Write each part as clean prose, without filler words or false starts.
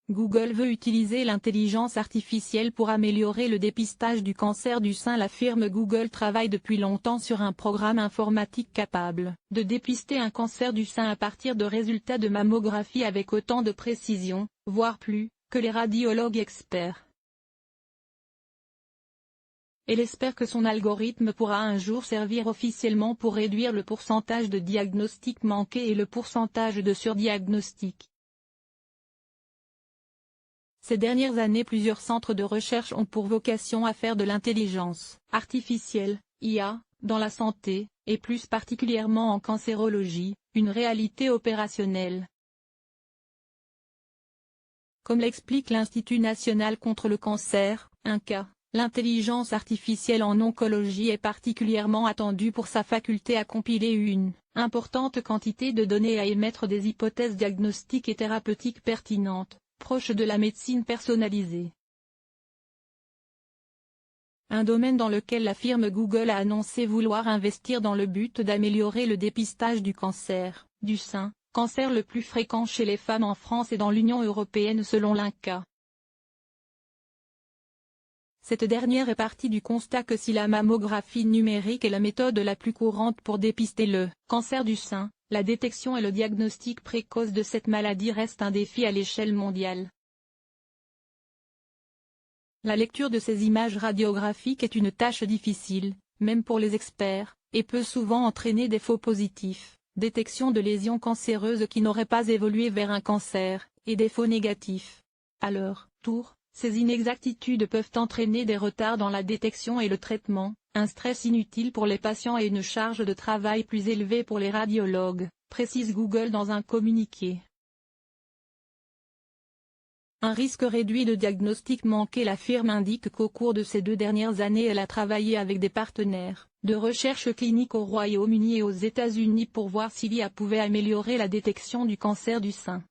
Google veut utiliser l'intelligence artificielle pour améliorer le dépistage du cancer du sein. La firme Google travaille depuis longtemps sur un programme informatique capable de dépister un cancer du sein à partir de résultats de mammographie avec autant de précision, voire plus, que les radiologues experts. Elle espère que son algorithme pourra un jour servir officiellement pour réduire le pourcentage de diagnostics manqués et le pourcentage de surdiagnostics. Ces dernières années, plusieurs centres de recherche ont pour vocation à faire de l'intelligence artificielle, IA, dans la santé, et plus particulièrement en cancérologie, une réalité opérationnelle. Comme l'explique l'Institut national contre le cancer, INCa, l'intelligence artificielle en oncologie est particulièrement attendue pour sa faculté à compiler une importante quantité de données et à émettre des hypothèses diagnostiques et thérapeutiques pertinentes, proches de la médecine personnalisée. Un domaine dans lequel la firme Google a annoncé vouloir investir dans le but d'améliorer le dépistage du cancer du sein, cancer le plus fréquent chez les femmes en France et dans l'Union européenne selon l'INCa. Cette dernière est partie du constat que si la mammographie numérique est la méthode la plus courante pour dépister le cancer du sein, la détection et le diagnostic précoce de cette maladie restent un défi à l'échelle mondiale. La lecture de ces images radiographiques est une tâche difficile, même pour les experts, et peut souvent entraîner des faux positifs, détection de lésions cancéreuses qui n'auraient pas évolué vers un cancer, et des faux négatifs. À leur tour, ces inexactitudes peuvent entraîner des retards dans la détection et le traitement, un stress inutile pour les patients et une charge de travail plus élevée pour les radiologues, précise Google dans un communiqué. Un risque réduit de diagnostic manqué. La firme indique qu'au cours de ces 2 dernières années elle a travaillé avec des partenaires de recherche clinique au Royaume-Uni et aux États-Unis pour voir si l'IA pouvait améliorer la détection du cancer du sein.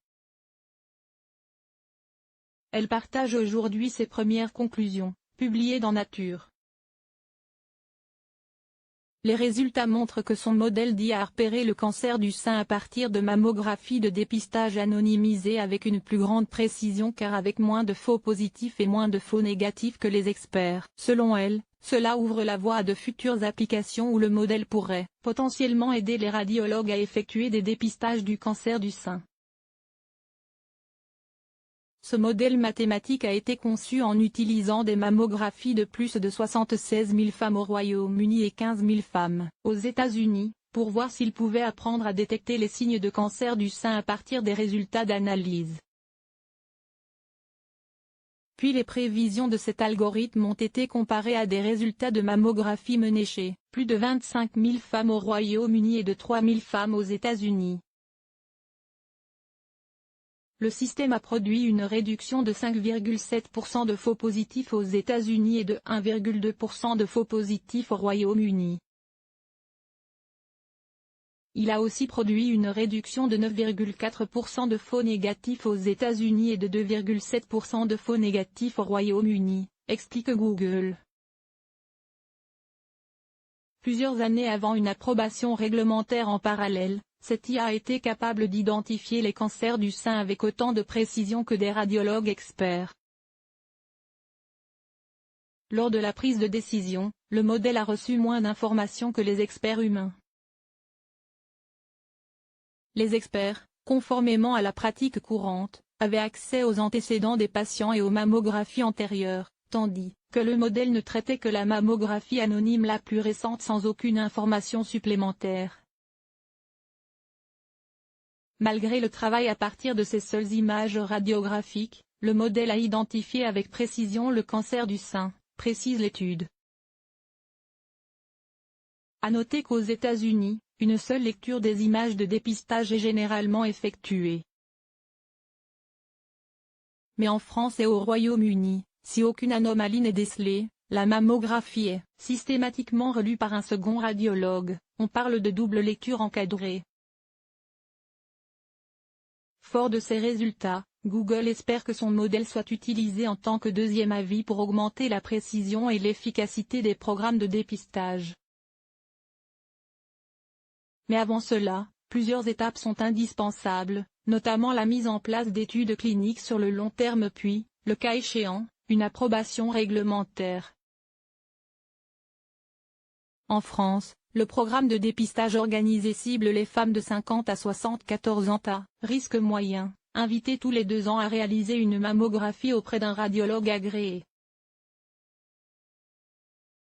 Elle partage aujourd'hui ses premières conclusions, publiées dans Nature. Les résultats montrent que son modèle d'IA a repéré le cancer du sein à partir de mammographies de dépistage anonymisées avec une plus grande précision car avec moins de faux positifs et moins de faux négatifs que les experts. Selon elle, cela ouvre la voie à de futures applications où le modèle pourrait potentiellement aider les radiologues à effectuer des dépistages du cancer du sein. Ce modèle mathématique a été conçu en utilisant des mammographies de plus de 76 000 femmes au Royaume-Uni et 15 000 femmes aux États-Unis, pour voir s'il pouvait apprendre à détecter les signes de cancer du sein à partir des résultats d'analyse. Puis les prévisions de cet algorithme ont été comparées à des résultats de mammographie menés chez plus de 25 000 femmes au Royaume-Uni et de 3 000 femmes aux États-Unis. Le système a produit une réduction de 5,7% de faux positifs aux États-Unis et de 1,2% de faux positifs au Royaume-Uni. Il a aussi produit une réduction de 9,4% de faux négatifs aux États-Unis et de 2,7% de faux négatifs au Royaume-Uni, explique Google. Plusieurs années avant une approbation réglementaire en parallèle, cette IA a été capable d'identifier les cancers du sein avec autant de précision que des radiologues experts. Lors de la prise de décision, le modèle a reçu moins d'informations que les experts humains. Les experts, conformément à la pratique courante, avaient accès aux antécédents des patients et aux mammographies antérieures, tandis que le modèle ne traitait que la mammographie anonyme la plus récente sans aucune information supplémentaire. Malgré le travail à partir de ces seules images radiographiques, le modèle a identifié avec précision le cancer du sein, précise l'étude. À noter qu'aux États-Unis, une seule lecture des images de dépistage est généralement effectuée. Mais en France et au Royaume-Uni, si aucune anomalie n'est décelée, la mammographie est systématiquement relue par un second radiologue. On parle de double lecture encadrée. Fort de ces résultats, Google espère que son modèle soit utilisé en tant que deuxième avis pour augmenter la précision et l'efficacité des programmes de dépistage. Mais avant cela, Plusieurs étapes sont indispensables, notamment la mise en place d'études cliniques sur le long terme puis, le cas échéant, une approbation réglementaire. En France, le programme de dépistage organisé cible les femmes de 50 à 74 ans à risque moyen, invitées tous les 2 ans à réaliser une mammographie auprès d'un radiologue agréé.